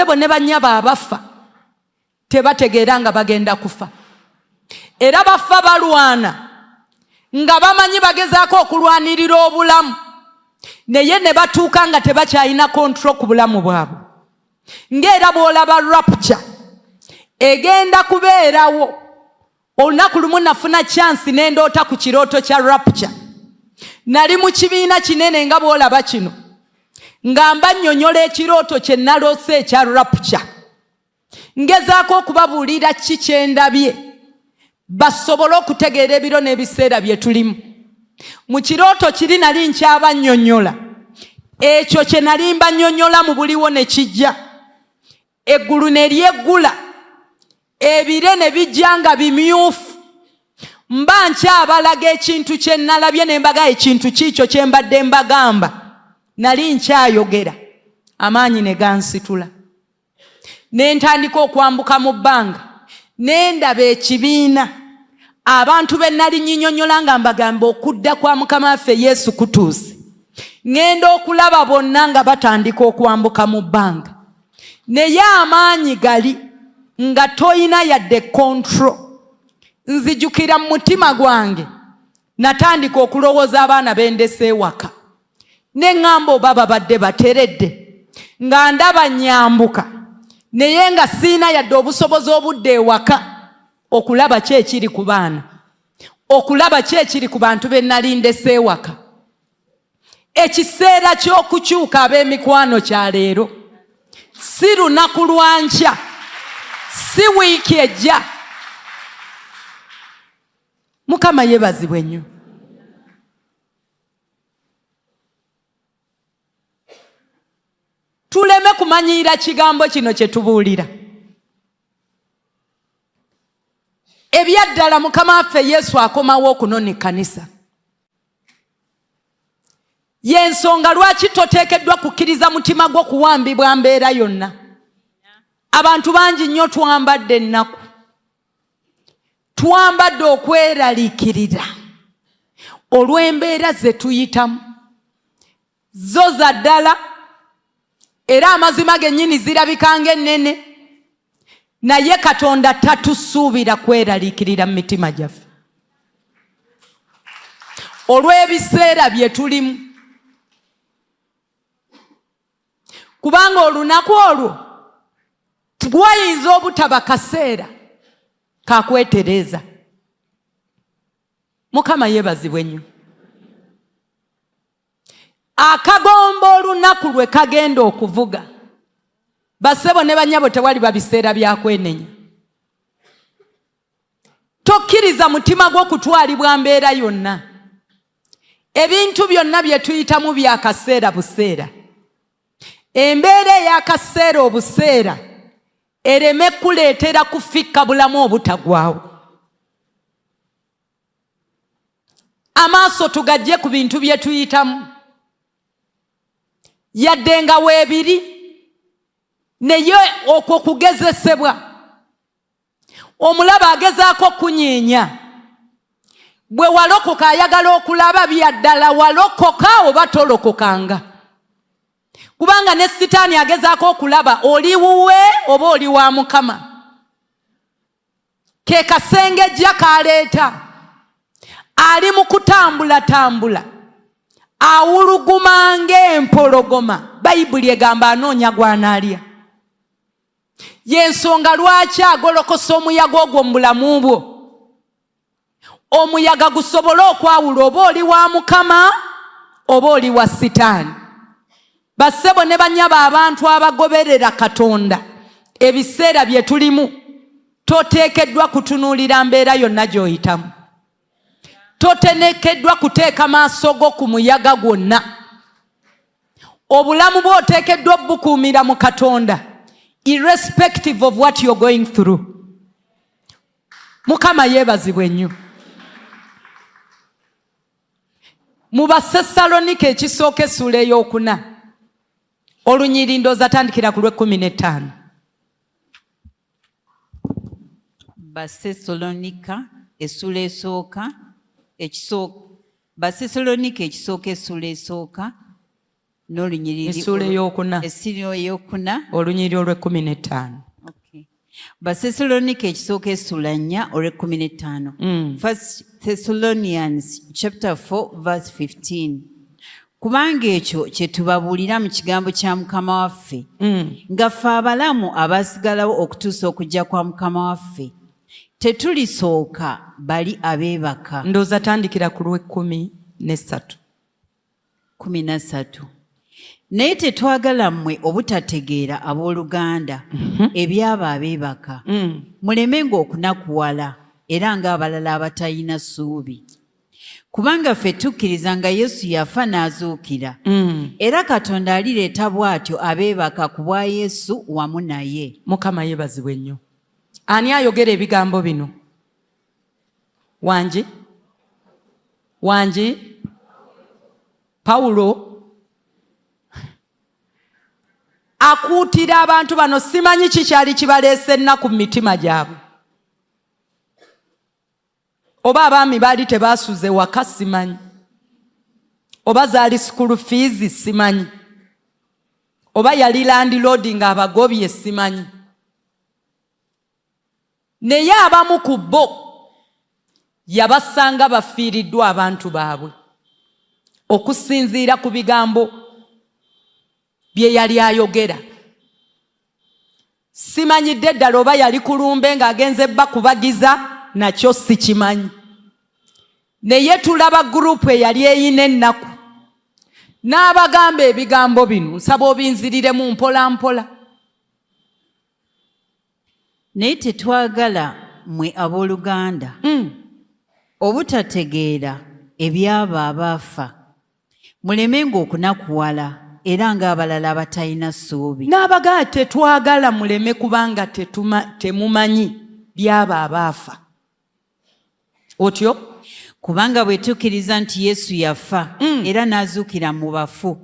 bassebo ne bannyaba abafa tebategeera nga bagenda kufa, era bafa balwana nga bamanyi bagezaako okulwanirira obulamu, naye ne batuuka nga tebakyalina kontrol ku bulamu bwabwe. Ng'era bw'olaba rapture egenda kubeerawo. Olunaku lumu nafuna chance nendoota ku kirooto kya rapture. Nali mu kibiina kinene nga bw'olaba kino, nga mba nnyonnyola ekirooto kye naloose ekya rapture, ngezaako okubabuulira ki kye ndabye basobole okutegeera ebiro n'ebiseera bye tulimu. Mu kirooto kiri nali nkyaba nnyonnyola ekyo kye nali mba nnyonnyola mu buliwo ne kijja, eggulu ne lyeggula, ebire ne bijja nga bimyufu. Mba nkyabalaga ekintu kye nalabye ne mbaga ekintu kiikyo kye mbadde mbagamba. Nali nkyayogera, amaanyi ne gansitula. Ne ntandika okwambuka mu bbanga, ne ndaba ekibiina, abantu be nali nnyonnyola nga mbagamba okudda kwa Mukama waffe Yesu kutuuse. Ngenda okulaba bonna nga batandika okwambuka mu bbanga, naye amaanyi gali nga toyina yadde control. Nzijukira mu mutima gwange natandika okulowooza abaana bendese ewaka, ne ŋŋamba oba babadde bateredde, nga ndaba nyambuka naye nga siina yadde obusobozi obudde ewaka okulaba ki ekiri ku baana, okulaba ki ekiri ku bantu be nali ndese ewaka. Ekiseera ky'okukyuka ab'emikwano kya leero, si lunaku lwa nkya, si wiiki ejja. Mukama yeebazibwe nnyo. Tuleme kumanyiira kigambo kino kye tubuulira. Ebyaddala Mukama waffe Yesu akomawo okunona ekkanisa. Y'ensonga lwaki toteekeddwa kukkiriza mutima gwo kuwambibwa mbeera yonna. Abantu bangi nnyo twambadde ennaku, twambadde okweraliikirira olw'embeera ze tuyitamu. Zo za ddala era amazima gennyini zirabika ng'ennene, naye Katonda tatusuubira kweraliikirira mu mitima gyaffe olw'ebiseera bye tulimu. Kubanga olunaku olwo twayinza obutaba kaseera kakwetereeza. Mukama yeebazibwe nnyo. Akagombo olunaku lwe kagenda okuvuga, bassebo ne bannyabo tewaliba biseera bya kwenenya. Tokkiriza mutima gwo kutwalibwa mbeera yonna. Ebintu byonna bye tuyitamu bya kaseera buseera. Embeera ey'akaseera obuseera ereme kuleetera kufikka bulamu obutagwawo. Amaaso tugajje ku bintu bye tuyitamu. Yadde nga weebiri, naye okwo kugezesebwa. Omulaba agezaako kunyeenya. Bwe walokoka ayagala okulaba byaddala walokoka oba tolokokanga. Kubanga ne Sitaani agezaako okulaba oli wuwe oba oli wa Mukama. Ke kasengejja kaleeta. Ali mu kutambula, awuluguma ng'empologoma. Bayibuli egamba anoonya gw'anaalya. Y'ensonga lwaki agolokosa omuyaga ogwo mu bulamu bwo. Omuyaga gusobole okwawula oba oli wa Mukama oba oli wa Sitaani. Bassebo ne bannyabo abantu abagoberera Katonda, ebiseera bye tulimu toteekeddwa kutunuulira mbeera yonna gy'oyitamu. Totenekeddwa kuteeka maaso go ku muyaga gwonna. Obulamu bwo oteekeddwa obukuumira mu Katonda, irrespective of what you're going through. Mukama yeebazibwe nnyo. Mu Basessalonike ekisooka essula ey'okuna, olunyiri ndooza tandikira ku lw'15. Basesalonika essula esooka, Basesalonika ekisooka essula esooka n'olunyiriri essuula eyokuna essula eyokuna olunyiriri olw'15. Basessalonike ekisooka essula 4 olw'15. First Thessalonians chapter 4 verse 15. Kubanga ekyo kye tubabuulira mu kigambo kya Mukama waffe nga ffe abalamu abaasigalawo okutuusa okujja kwa Mukama waffe tetulisooka bali abeebaka. Ndowooza tandikira ku lw'13. 13. Naye tetwagala mmwe obutategeera abooluganda ebyabo abeebaka mulemenga okunakuwala era ng'abalala abatalina ssuubi. Kubanga ffe tukkiriza nga Yesu yafa n'azuukira era Katonda alireeta bw'atyo abeebaka ku bwa Yesu wamu naye. Mukama yeebazibwe ennyo. Ani ayogera ebigambo bino? Wangi? Pawulo akuutira abantu bano, simanyi kikyali kibaleese ennaku mu mitima gyabwe. Oba abaami baali tebaasuze waka simanyi, oba zaali school fees simanyi, oba yali landlord nga abagobye simanyi. Naye abamu ku bo yabasanga bafiiriddwa abantu baabwe okusinziira ku bigambo bye yali ayogera. Simanyidde ddala oba yali kulumbe ng'agenze bba kubagiza, nakyo sikimanyi. Naye tulaba gurupu eyali eyina ennaku n'abagamba ebigambo bino, nsaba obinziriremu mpola mpola. Naye tetwagala mmwe abooluganda obutategeera ebyabo abaafa mulemenga okunakuwala era ng'abalala abatalina ssuubi. N'abagamba tetwagala muleme kubanga temumanyi byabo abaafa. Otyo? Kubanga bwe tukkiriza nti Yesu yafa era n'azuukira mu bafu,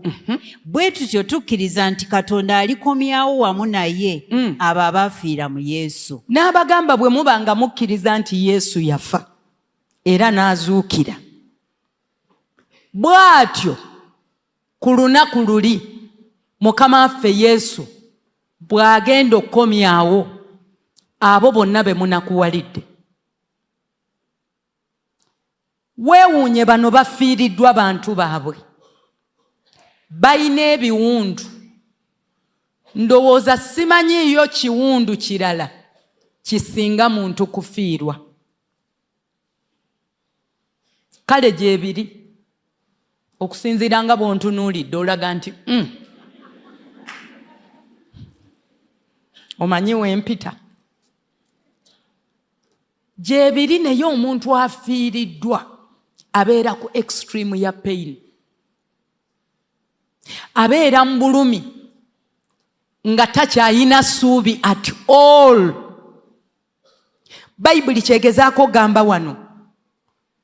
bwe tutyo tukkiriza nti Katonda alikomyawo wamu naye abo abaafiira mu Yesu. N'abagamba bwe muba nga mukkiriza nti Yesu yafa era n'azuukira, bw'atyo ku lunaku luli Mukama waffe Yesu bw'agenda okukomyawo abo bonna be munakuwalidde. Weewuunye bano bafiiriddwa bantu baabwe, balina ebiwundu. Ndowooza simanyiiyo kiwundu kirala kisinga muntu kufiirwa. Kale gyebiri, okusinziira nga bw'ontunuulidde olaga nti omanyi wempita. Gyebiri, naye omuntu afiiriddwa abeera ku extreme ya pain, abeera mu bulumi nga takyayina ssuubi at all. Bayibuli kyegezaako gamba wano,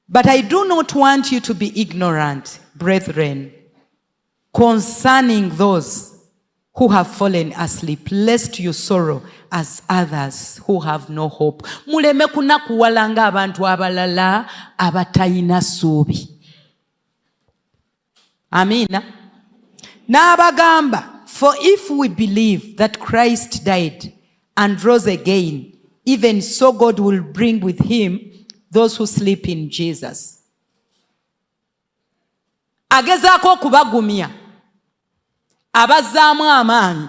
but I do not want you to be ignorant, brethren, concerning those who have fallen asleep, lest you sorrow as others who have no hope. Muleme kunakuwala nga abantu abalala abatayina ssuubi. Amina. N'abagamba, for if we believe that Christ died and rose again, even so God will bring with him those who sleep in Jesus. Agezaako okubagumya abazzaamu amaanyi.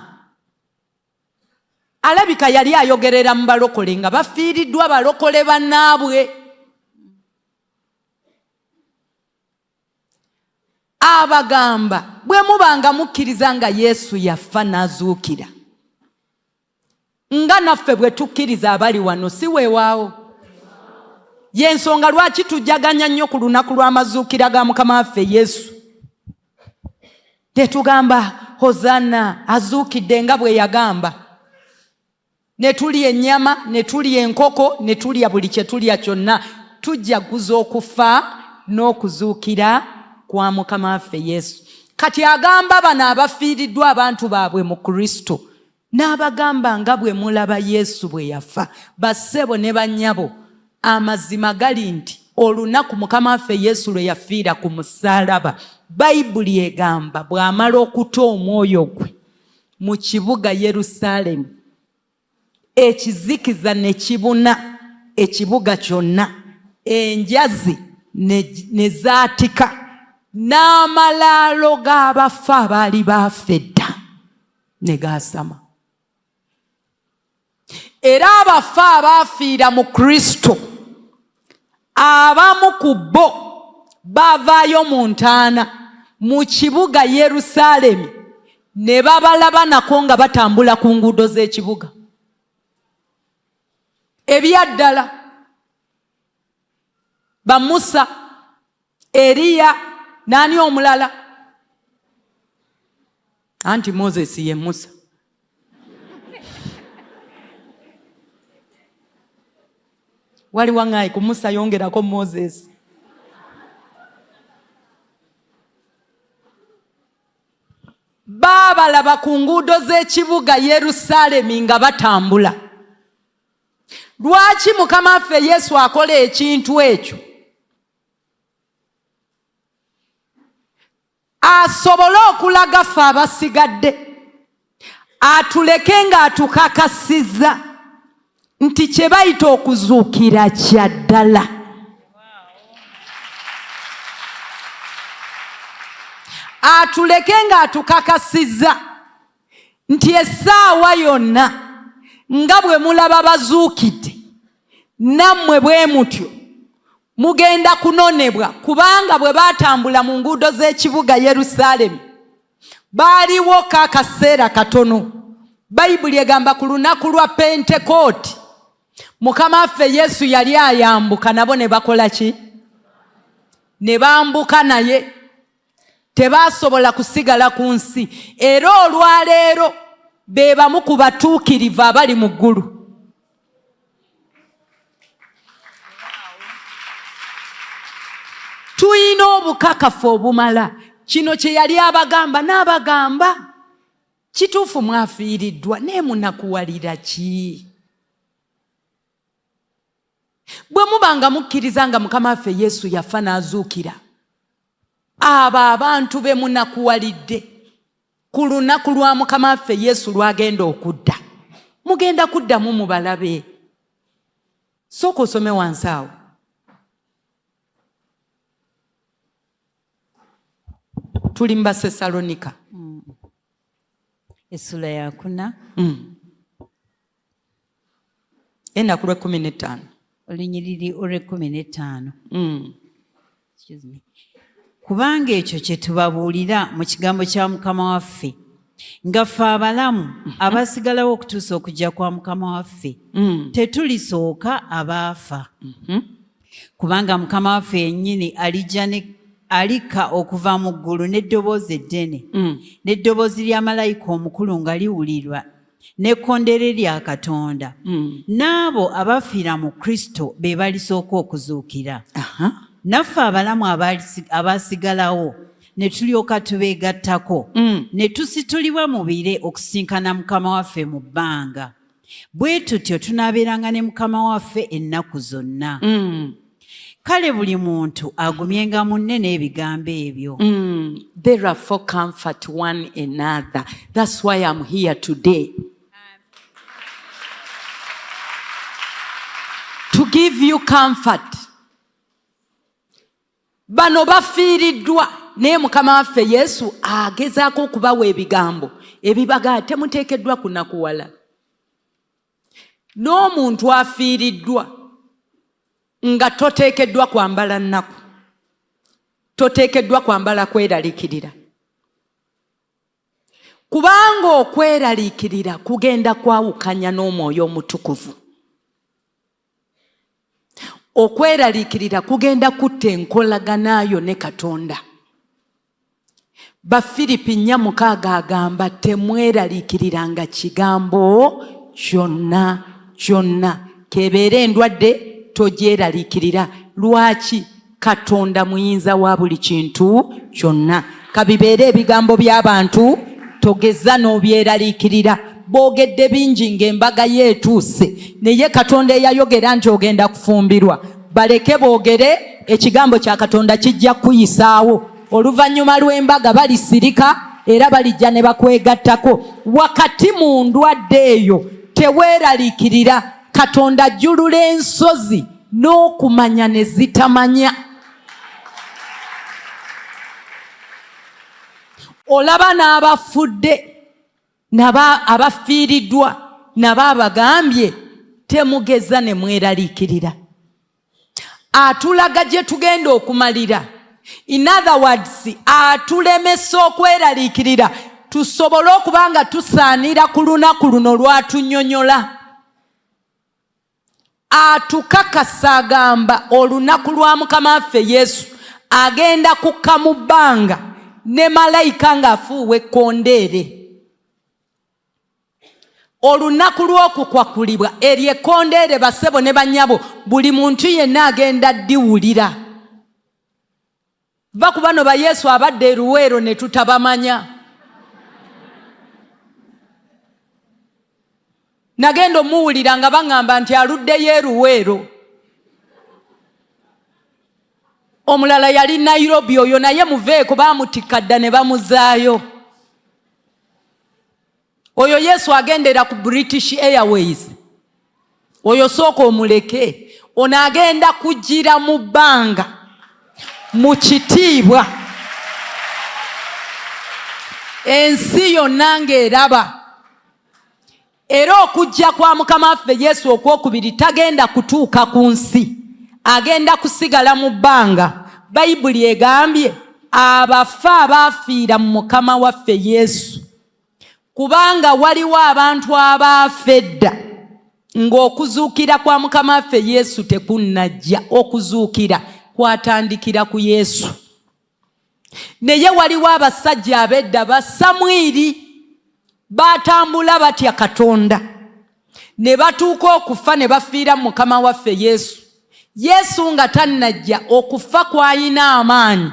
Alabika yali ayogerera mu balokole nga bafiiriddwa balokole bannaabwe. Abagamba bwe mubanga mukkiriza nga Yesu yafa n'azuukira, nga naffe bwe tukkiriza abali wano, si weewaawo? Y'ensonga lwaki tujjaganya nnyo ku lunaku lw'amazuukira ga Mukama waffe Yesu. Tetugamba Hozana azuukidde nga bwe yagamba, ne tulya ennyama, ne tulya enkoko, ne tulya buli kye tulya kyonna, tujjaguza okufa n'okuzuukira kwa Mukama waffe Yesu. Kati agamba bano abafiiriddwa abantu baabwe mu Kristo, n'abagamba nga bwe mulaba Yesu bwe yafa. Bassebo ne bannyabo, amazima gali nti olunaku Mukama waffe Yesu lwe yafiira ku musaalaba, Bayibuli egamba bw'amala okuta omwoyo gwe mu kibuga Yerusaalemi, ekizikiza ne kibuna ekibuga kyonna, enjazi ne zaatika, n'amalaalo g'abafu abaali baafa dda ne gaasama. Era abafu abaafiira mu Kristo, abamu ku bo baavaayo mu ntaana mu kibuga Yerusaalemi ne babalaba nako nga batambula ku nguudo z'ekibuga. Ebyaddala ba Musa, Eriya, n'ani omulala? Anti Moses ye Musa. Wali wangayi ku Musa yongerako Moses. Baabalaba ku nguudo z'ekibuga Yerusaalemi nga batambula. Lwaki Mukama waffe Yesu akola ekintu ekyo? Asobole okulaga ffe abasigadde, atuleke nga atukakasizza nti kye bayita okuzuukira kya ddala. Atuleke nga atukakasizza nti essaawa yonna nga bwe mulaba bazuukidde, nammwe bwe mutyo mugenda kunonebwa, kubanga bwe baatambula mu nguudo z'ekibuga Yerusaalemi baaliwo akaseera katono. Bayibuli egamba ku lunaku lwa Pentekooti Mukama waffe Yesu yali ayambuka, nabo ne bakola ki? Ne bambuka naye, tebaasobola kusigala ku nsi. Era olwaleero be bamu ku batuukirivu abali mu ggulu. Tuyina obukakafu obumala. Kino kye yali abagamba n'abagamba, kituufu mwafiiriddwa naye munakuwalira ki? Bwe mubanga mukkiriza nga Mukama waffe Yesu yafa n'azuukira, abo abantu be munakuwalidde ku lunaku lwa Mukama waffe Yesu lwagenda okudda, mugenda kuddamu mubalabe. Sooka osome wansi awo. Tuli mu Basesalonika. Essula ya 4. Ennaku lwe 15. Olunyiriri olwe 15. Excuse me. Kubanga ekyo kye tubabuulira mu kigambo kya Mukama waffe, nga ffe abalamu abasigalawo okutuusa okujja kwa Mukama waffe, tetulisooka abaafa. Kubanga Mukama waffe yennyini alika okuva mu ggulu n'eddoboozi eddene, n'eddoboozi lya malayika omukulu nga liwulirwa, n'ekkondeere lya Katonda. N'abo abafiira mu Kristo be balisooka okuzuukira. Naffe abalamu abasigalawo ne tulyoka tubeegattako, ne tusitulibwa mu bire okusinkana Mukama waffe mu bbanga. Bwe tutyo tunaabeeranga ne Mukama waffe ennaku zonna. Kale buli muntu agumyenga munne n'ebigambo ebyo. Therefore comfort one another. That's why I'm here today. To give you comfort. Bano bafiiriddwa naye Mukama waffe Yesu agezaako okubawa ebigambo ebibaga temuteekeddwa kunakuwala. N'omuntu afiiriddwa nga toteekeddwa kwambala nnaku, toteekeddwa kwambala kweraliikirira, kubanga okweraliikirira kugenda kwawukanya n'Omwoyo Omutukuvu. Okweraliikirira kugenda kutta enkolaganayo ne Katonda. Bafilipi 4:6 agamba temweraliikiriranga kigambo kyonna kyonna, kebeere endwadde togyeraliikirira. Lwaki? Katonda muyinza wa buli kintu kyonna. Kabibeere ebigambo by'abantu togeza n'obyeraliikirira. Boogedde bingi ng'embaga yeetuuse, naye Katonda eyayogera nti ogenda kufumbirwa baleke boogere, ekigambo kya Katonda kijja kuyisaawo. Oluvannyuma lw'embaga balisirika era balijja ne bakwegattako. Wakati mu ndwadde eyo teweeraliikirira, Katonda ajjulula ensozi n'okumanya ne zitamanya. Olaba n'abafudde abafiiriddwa nabo abagambye temugeza ne mweraliikirira. Atulaga gye tugenda okumalira. In other words, atulemesa okweraliikirira tusobole okuba nga tusaanira ku lunaku luno lw'atunnyonnyola. Atukakasa agamba olunaku lwa Mukama waffe Yesu agenda kukka mu bbanga ne malayika ng'afuuwa ekkondeere. Olunaku lw'okukwakulibwa eryo ekkondeere bassebo ne bannyabo buli muntu yenna agenda ddiwulira. Va ku bano ba Yesu abadde eruweero ne tutabamanya. Nagenda omuwulira nga baŋŋamba nti aluddeyo eruweero. Omulala yali Nairobi, oyo naye muveeko baamutikka dda ne bamuzaayo. Oyo Yesu agendera ku British Airways. Oyo sooka omuleke. Ono agenda kujjira mu bbanga mu kitiibwa. Ensi yonna ng'eraba. Era okujja kwa Mukama waffe Yesu okwokubiri tagenda kutuuka ku nsi. Agenda kusigala mu bbanga. Bayibuli egambye abafa abaafiira mu Mukama waffe Yesu. Kubanga waliwo abantu abaafa edda ng'okuzuukira kwa Mukama waffe Yesu tekunnajja. Okuzuukira kwatandikira ku Yesu. Naye waliwo abasajja ab'edda ba Samwiri baatambula batya Katonda ne batuuka okufa ne bafiira mu Mukama waffe Yesu. Yesu nga tannajja okufa kwayina amaanyi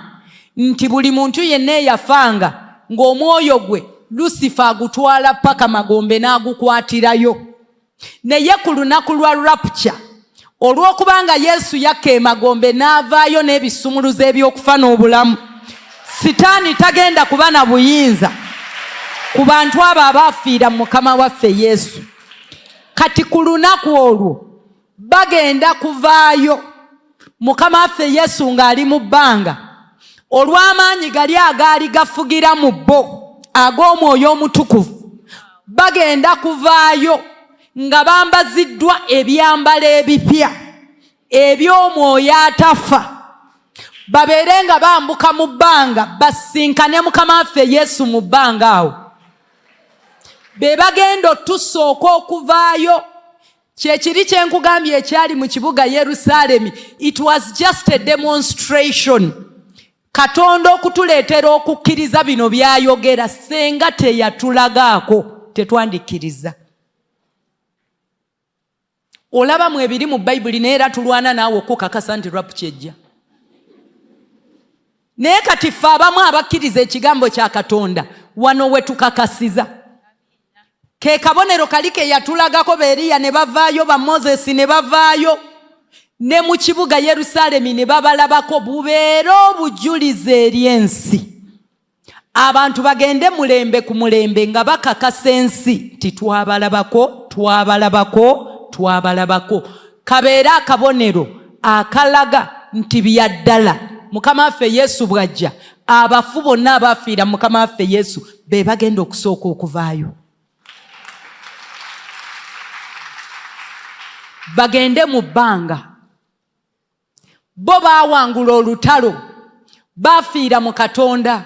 nti buli muntu yenna eyafanga ng'omwoyo gwe Lucifer agutwala paka Magombe n'agukwatirayo. Naye ku lunaku lwa rapture olw'okubanga Yesu yakka e Magombe n'avaayo n'ebisumuluzo eby'okufa n'obulamu, Sitaani tagenda kuba na buyinza ku bantu abo abaafiira mu Mukama waffe Yesu. Kati ku lunaku olwo bagenda kuvaayo Mukama waffe Yesu ng'ali mu bbanga olw'amaanyi gali agaali gafugira mu bo ag'Omwoyo Omutukuvu. Bagenda kuvaayo nga bambaziddwa ebyambalo ebipya eby'Omwoyo atafa, babeere nga bambuka mu bbanga basinkane Mukama waffe Yesu mu bbanga awo. Be bagenda otusooka okuvaayo. Kyekiri kye nkugambye ekyali mu kibuga Yerusaalemi. It was just a demonstration. Katonda okutuleetera okukkiriza bino byayogera, senga teyatulagaako tetwandikkiriza. Olaba mu ebiri mu Bayibuli neera tulwana naawe okukakasa nti rapture ejja. Naye kati ffe abamu abakkiriza ekigambo kya Katonda wano we tukakasiza. Ke kabonero kali ke yatulagako Beriya ne bavaayo, ba Moses ne bavaayo, ne mu kibuga Yerusaalemi ne babalabako, bubeere obujulizi eri ensi. Abantu bagende mulembe ku mulembe nga bakakasa ensi ti twabalabako, twabalabako, twabalabako. Kabeere akabonero akalaga nti byaddala Mukama waffe Yesu bw'ajja abafu bonna abaafiira Mukama waffe Yesu be bagenda okusooka okuvaayo. Bagende mu bbanga. Bo baawangula olutalo, baafiira mu Katonda.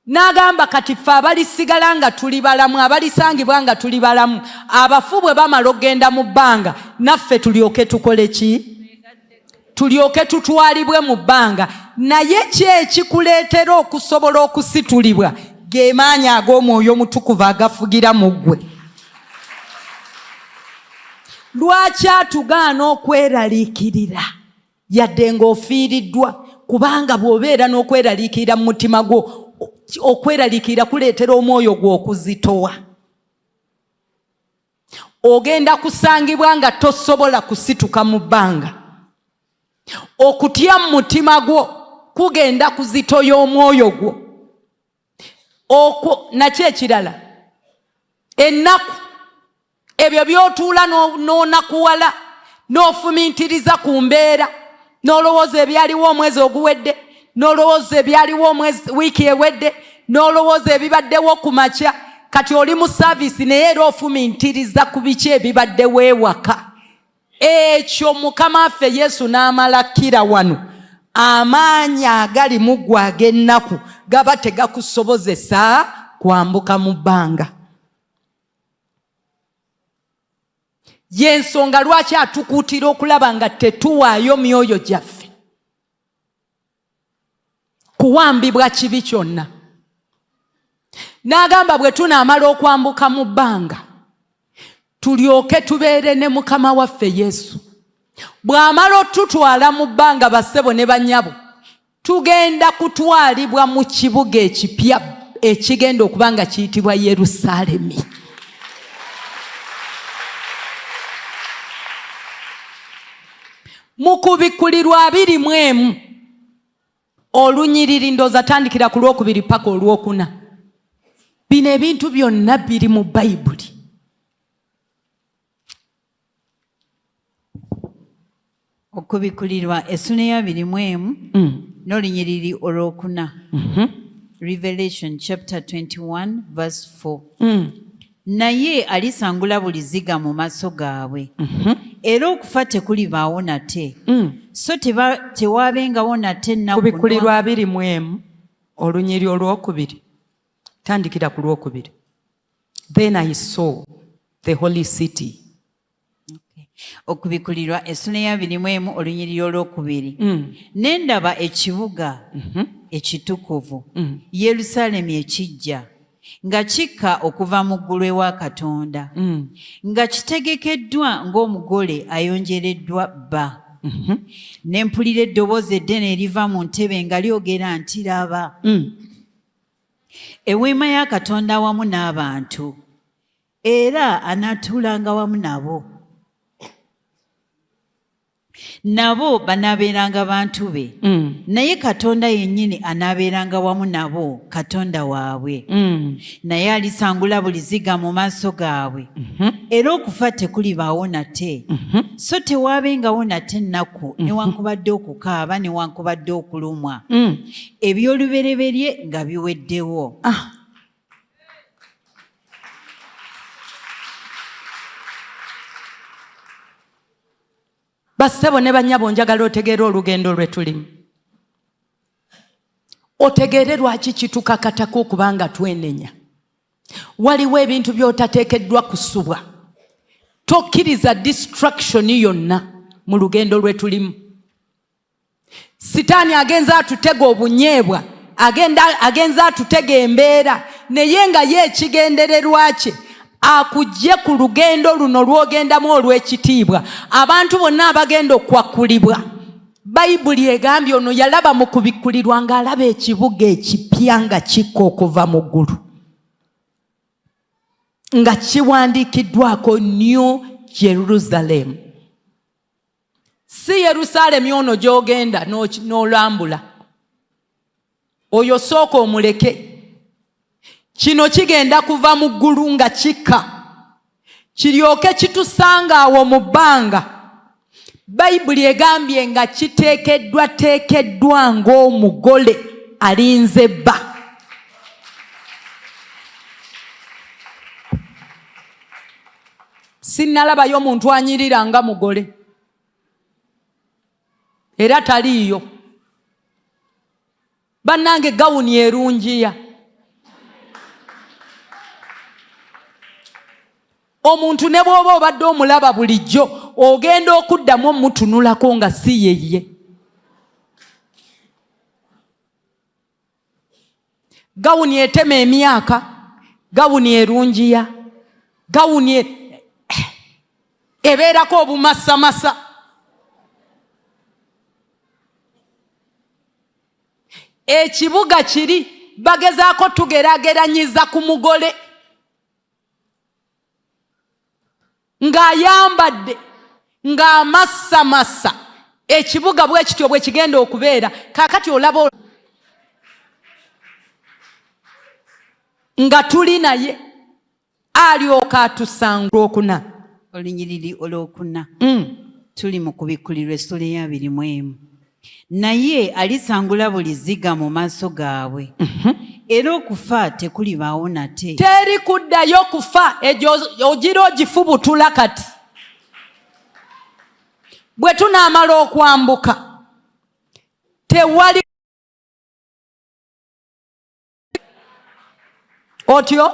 N'agamba kati ffe abalisigala nga tuli balamu, abalisangibwa nga tuli balamu, abafu bwe bamala okgenda mu bbanga, naffe tulyoke tukole ki? Tulyoke tutwalibwe mu bbanga. Naye ki ekikuleetera okusobola okusitulibwa? Ge maanyi ag'Omwoyo Omutukuvu agafugira mu ggwe. Lwaki atugaana okweraliikirira yadde ng'ofiiriddwa? Kubanga bw'obeera n'okweraliikirira mu mutima gwo, okweraliikirira kuleetera omwoyo gwo okuzitowa. Ogenda kusangibwa nga tosobola kusituka mu bbanga. okutya mu mutima gwo kugenda kuzitoya omwoyo gwo. Nakyo ekirala, ennaku, ebyo by'otuula n'onakuwala n'ofumintiriza ku mbeera, n'olowooza ebyaliwo omwezi oguwedde, n'olowooza ebyaliwo wiiki ewedde, n'olowooza ebibaddewo ku makya. Kati oli mu saaviisi naye era ofumintiriza ku biki ebibaddewo ewaka. Ekyo Mukama waffe Yesu n'amalakira wano, amaanyi agali mu ggwe ag'ennaku gaba tegakusobozesa kwambuka mu bbanga. Y'ensonga lwaki atukuutira okulaba nga tetuwaayo myoyo gyaffe kuwambibwa kibi kyonna. N'agamba bwe tunaamala okwambuka mu bbanga tulyoke tubeere ne Mukama waffe Yesu. Bw'amala otutwala mu bbanga, bassebo ne bannyabo, tugenda kutwalibwa mu kibuga ekipya ekigenda okuba nga kiyitibwa Yerusaalemi. Mu Kubikkulirwa 21 olunyiriri, ndooza tandikira ku Lwokubiri paka Olwokuna. Bino ebintu byonna biri mu Bayibuli. Okubikkulirwa essula ya 21 n'olunyiriri olwokuna. Revelation chapter 21 verse 4. Naye alisangula buli ziga mu maaso gaabwe, era okufa tekulibaawo nate, so tewaabengawo nate ennaku. Kubikkulirwa 21 olunyiriri olwokubiri tandikira ku Lwokubiri. Then I saw the holy city. Okubikkulirwa essula ya 21 olunyiriri olwokubiri. Ne ndaba ekibuga ekitukuvu Yerusaalemi ekiggya nga kikka okuva mu ggulu ewa Katonda, nga kitegekeddwa ng'omugole ayonjereddwa bba. Ne mpulira eddoboozi eddene eriva mu ntebe nga lyogera nti, laba, eweema ya Katonda wamu n'abantu, era anaatuulanga wamu nabo. Nabo banaabeeranga bantu be, naye Katonda yennyini anaabeeranga wamu nabo, Katonda waabwe. Naye alisangula buli ziga mu maaso gaabwe, era okufa tekulibaawo nate, so tewaabengawo nate ennaku, newankubadde okukaaba, newankubadde okulumwa, eby'olubereberye nga biweddewo. Bassebo ne bannyabo, njagala otegeere olugendo lwe tulimu. Otegeere lwaki kitukakatako okuba nga twenenya. Waliwo ebintu by'otateekeddwa kusubwa. Tokkiriza distraction yonna mu lugendo lwe tulimu. Sitaani agenza atutega obunyeebwa, agenza atutega embeera, naye nga ye ekigendererwa kye akujje ku lugendo luno lw'ogendamu olw'ekitiibwa. Abantu bonna abagenda okwakkulibwa, Bayibuli egambye ono yalaba mu kubikkulirwa ng'alaba ekibuga ekipya nga kikka okuva mu ggulu, nga kiwandiikiddwako New Jerusalem. Si Yerusaalemi ono gy'ogenda n'olambula, oyo sooka omuleke. Kino kigenda kuva mu ggulu nga kikka, kiryoke kitusanga awo mu bbanga. Bayibuli egambye nga kiteekeddwa ng'omugole alinze bba. Sinnalabayo muntu anyirira nga mugole, era taliiyo. Bannange gawuni erungiya. Omuntu ne bw'oba obadde omulaba bulijjo, ogenda okuddamu omutunulako nga si yeye. Gawuni etema emyaka, gawuni erungiya, gawuni ebeerako obumasamasa. Ekibuga kiri bagezaako tugeraageranyiza ku mugole ng'ayambadde ng'amasamasa ekibuga bwe kityo bwe kigenda okubeera. Kaakati olaba nga tuli naye alyoka atusanga okuna. Olunyiriri olwokuna tuli mu kubikkulirwa essula ya 21. Naye alisangula buli ziga mu maaso gaabwe, era okufa tekulibaawo nate. Teri kuddayo kufa, egyo ogira ogifubutula kati. Bwe tunaamala okwambuka tewali otyo,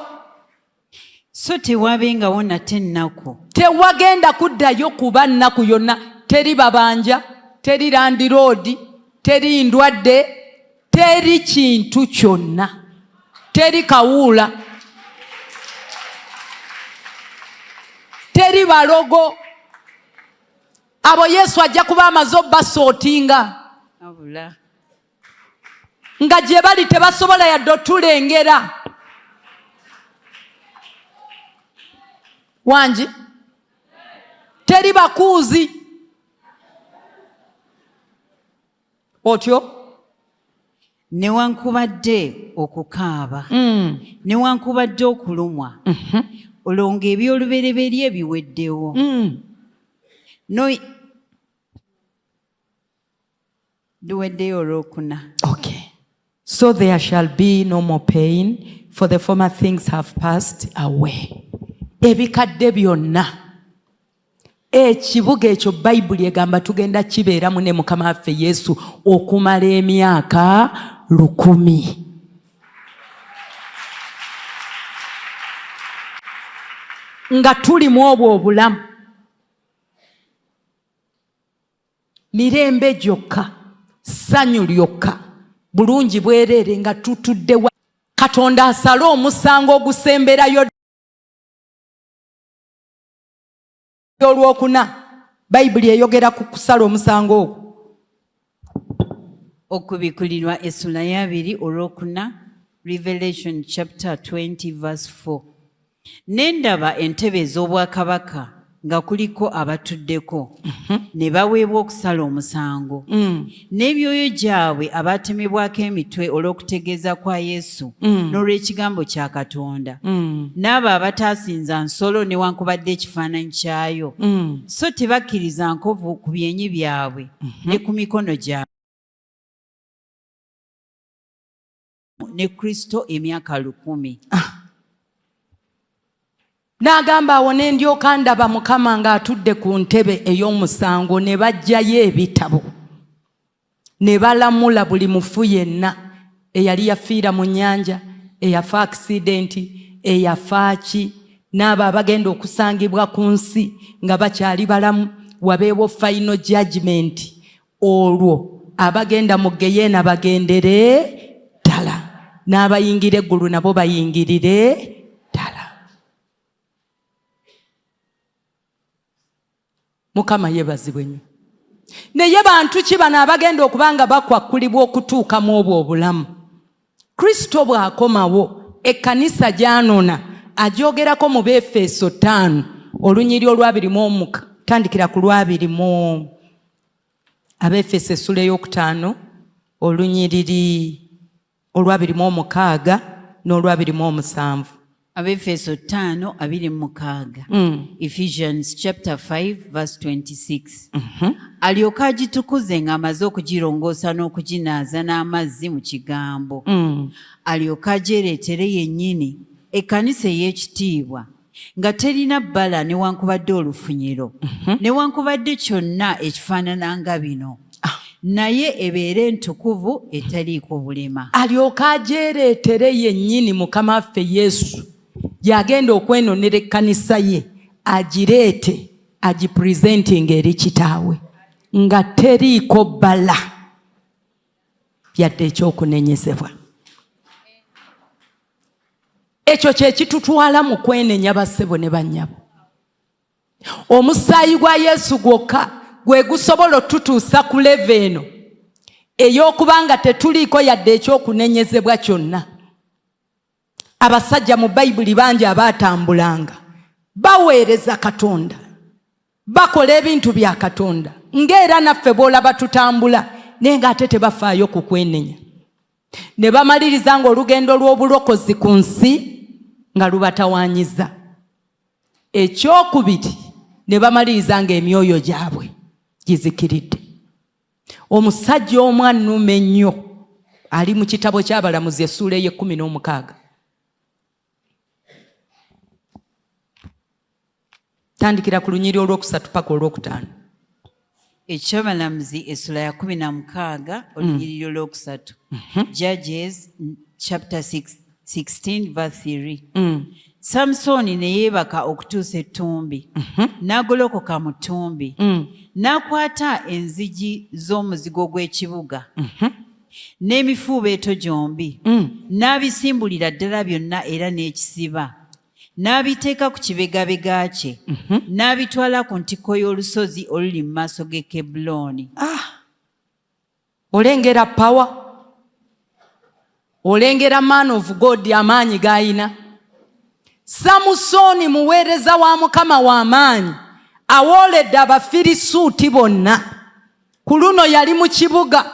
so tewaabengawo nate nnaku. Tewagenda kuddayo kuba nnaku yonna. Teri babanja, teri landiroodi, teri ndwadde, teri kintu kyonna, teri kawuula, teri balogo. Abo Yesu ajja kuba amaze obbasootinga nga gye bali tebasobola yadde otulengera. Wangi teri bakuuzi otyo, newankubadde okukaaba newankubadde okulumwa olwo ng'ebyolubereberye biweddewo. Duweddeyo olwokuna. Okay. So there shall be no more pain, for the former things have passed away. Ebikadde byonna ekibuga ekyo Bayibuli egamba tugenda kibeeramu ne Mukama waffe Yesu okumala emyaka 100. Nga tulimu obwo obulamu, mirembe gyokka, ssanyu lyokka, bulungi bwereere nga tutudde wa Katonda asale omusango ogusemberayo olwokuna. Bayibuli eyogera ku kusala omusango ogwo. Okubikkulirwa essula ya 2 olwokuna, Revelation chapter 20 verse 4. Nendaba entebe ez'obwakabaka nga kuliko abatuddeko, ne baweebwa okusala omusango. N'ebyoyo gyabwe abatemebwako emitwe olw'okutegeeza kwa Yesu n'olw'ekigambo kya Katonda, n'abo abataasinza nsolo newankubadde ekifaananyi kyayo, so tebakkiriza nkovu ku byenyi byabwe ne ku mikono gyabwe, ne Kristo emyaka 100. N'agamba awo ne ndyoka ndaba Mukama ng'atudde ku ntebe ey'omusango, ne baggyayo ebitabo ne balamula buli mufu yenna eyali yafiira mu nnyanja, eyafa akisidenti, eyafa ki, n'abo abagenda okusangibwa ku nsi nga bakyali balamu, wabeewo final judgment. Olwo abagenda mu Geyeena bagendere ddala, n'abayingira eggulu nabo bayingirire. Mukama yeebazibwe nnyo. Naye bantu ki bano abagenda okuba nga bakwakkulibwa okutuukamu obwo obulamu? Kristo bw'akomawo ekkanisa gy'anona agyogerako mu Befeso 5 olunyiri olw'21 tandikira ku lw'20. Abefeso essula ey'okutaano olunyiriri olw'26 n'olw'27. Abefeso 5:26. Ephesians chapter 5 verse 26. Alyoka agitukuze ng'amaze okugirongoosa n'okuginaaza n'amazzi mu kigambo. Alyoka agyereetere yennyini ekkanisa ey'ekitiibwa, nga terina bbala newankubadde olufunyiro newankubadde kyonna ekifaanana nga bino, naye ebeere entukuvu etaliiko bulema. Alyoka agyereetere yennyini Mukama waffe Yesu yagenda okwenonera ekkanisa ye, agireete agipresentinga eri kitaawe nga teriiko bbala yadde ekyokunenyezebwa. Ekyo kye kitutwala mu kwenenya bassebo ne bannyabo. Omusaayi gwa Yesu gwokka gwe gusobola otutuusa ku leve eno ey'okuba nga tetuliiko yadde ekyokunenyezebwa kyonna. Abasajja mu Bayibuli bangi abaatambulanga baweereza Katonda, bakola ebintu bya Katonda, ng'era naffe bw'olaba tutambula naye ng'ate tebafaayo ku kwenenya. Ne bamaliriza ng'olugendo lw'obulokozi ku nsi nga lubatawaanyiza. Ekyokubiri ne bamaliriza ng'emyoyo gyabwe gizikiridde. Omusajja omu annuma ennyo ali mu kitabo ky'Abalamuzi essuula ye16. Tandikira ku lunyiri olwokusatu paka olwokutaano. Eky'Abalamuzi essula ya 16 olunyiriri olwokusatu. Judges chapter 16 verse 3. Samusoni ne yeebaka okutuusa ettumbi, n'agolokoka mu ttumbi, n'akwata enzigi z'omuzigo gw'ekibuga, n'emifuubeeto gyombi, n'abisimbulira ddala byonna era n'ekisiba, n'abiteeka ku kibegabega kye, n'abitwala ku ntikko y'olusozi oluli mu maaso g'e Kebbulooni. Olengera power, olengera man of God amaanyi g'ayina. Samusoni muweereza wa Mukama w'amaanyi awooledde Abafirisuuti bonna. Ku luno yali mu kibuga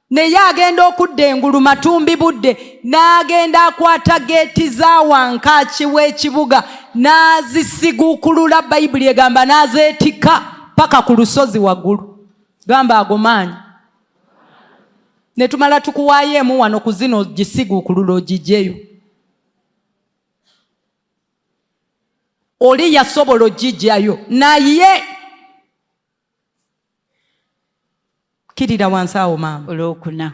naye agenda okudda engulu matumbi budde, n'agenda akwata geeti za wankaaki w'ekibuga n'azisiguukulula. Bayibuli egamba n'azeetika paka ku lusozi waggulu. Gamba ago maanyi. Ne tumala tukuwaayo emu wano ku zino gisiguukulula ogijjeyo. Oli yasobola ogijjayo naye kirira wansi awo maama. Olwokuna.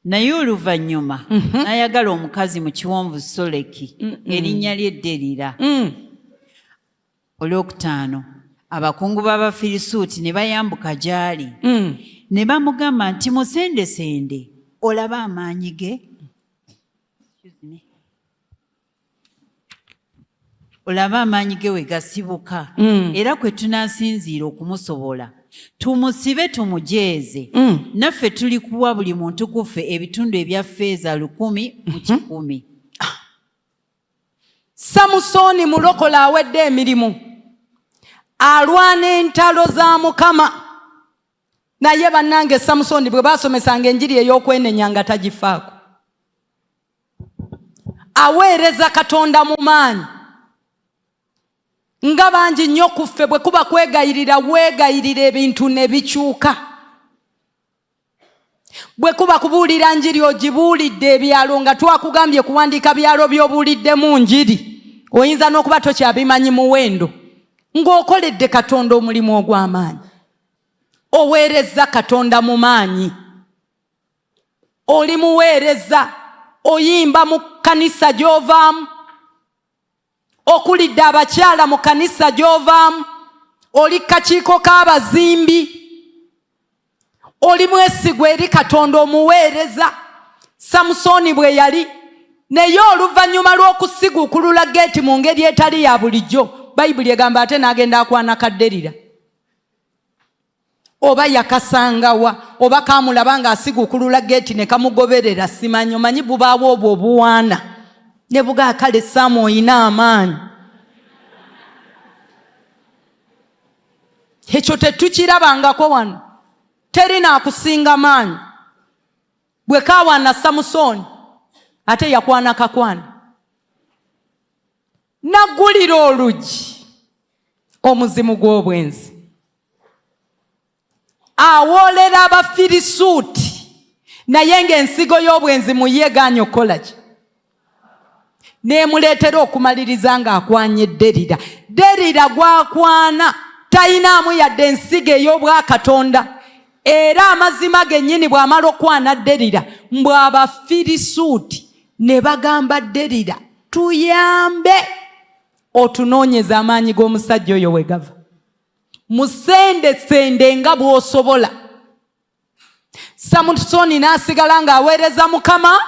Naye oluvannyuma n'ayagala omukazi mu kiwonvu Soleki erinnya lye Derira. Olwokutaano abakungu b'Abafirisuuti ne bayambuka gy'ali ne bamugamba nti musendesende olaba amaanyi ge. Olaba amaanyi ge we gasibuka era kwe tunaasinziira okumusobola tumusibe tumujeeze. Naffe tulikuwa buli muntu kuffe ebitundu ebya ffeeza 100 mu 100. Samusoni mulokola awedde emirimu, alwana entalo za Mukama. Naye bannange Samusoni bwe baasomesanga enjiri ey'okwenenya nga tagifaako. Aweereza Katonda mu maanyi. Nga bangi nnyo ku ffe bwe kuba kwegayirira weegayirira ebintu ne bikyuka. Bwe kuba kubuulira njiri ogibuulidde ebyalo nga twakugambye kuwandiika byalo by'obuuliddemu njiri, oyinza n'okuba tokyabimanyi muwendo, ng'okoledde Katonda omulimu ogw'amaanyi. Oweereza Katonda mu maanyi. Oli muweereza, oyimba mu kkanisa gy'ovaamu, okulidde abakyala mu kkanisa gy'ovaamu, oli kakiiko k'abazimbi, oli mwesigwa eri Katonda omuweereza. Samusoni bwe yali, naye oluvannyuma lw'okusiguukulula geeti mu ngeri etali ya bulijjo, Bayibuli egamba ate n'agenda akwanaka Derira. Oba yakasangawa oba kaamulaba ng'asiguukulula geeti ne kamugoberera, simanyi. Omanyi bubaawo obwo obuwaana ne bugaa kale Samu oyina amaanyi. Ekyo tetukirabangako wano. Teri naakusinga maanyi. Bwe kaawaana Samusoni ate yakwana kakwana. Naggulira oluggi omuzimu gw'obwenzi. Awoolera Abafirisuuti naye ng'ensigo y'obwenzi mu ye egaanye okukola ki? Neemuleetera okumaliriza ng'akwanye Derira. Derira gwakwana tayinaamu yadde ensigo ey'obwakatonda. Era amazima gennyini bw'amala okwana Derira, mbw Abafirisuuti ne bagamba Derira, tuyambe otunoonyeza amaanyi g'omusajja oyo we gava. Musendesende nga bw'osobola. Samusoni n'asigala ng'aweereza Mukama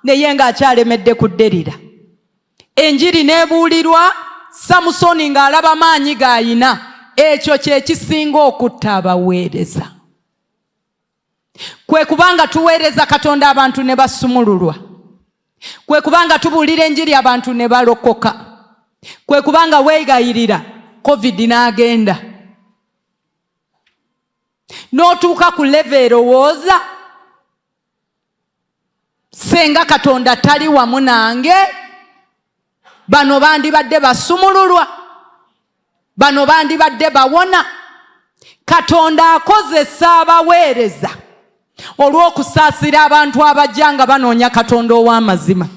naye ng'akyalemedde ku Derira. Enjiri n'ebuulirwa, Samusoni ng'alaba maanyi g'ayina. Ekyo kye kisinga okutta abaweereza. Kwe kubanga tuweereza Katonda abantu ne basumululwa. Kwe kubanga tubuulira enjiri abantu ne balokoka. Kwe kubanga weegayirira COVID n'agenda. n'otuuka ku leve erowooza senga Katonda tali wamu nange, bano bandibadde basumululwa, bano bandibadde bawona. Katonda akozesa abaweereza olw'okusaasira abantu abajja nga banoonya Katonda ow'amazima.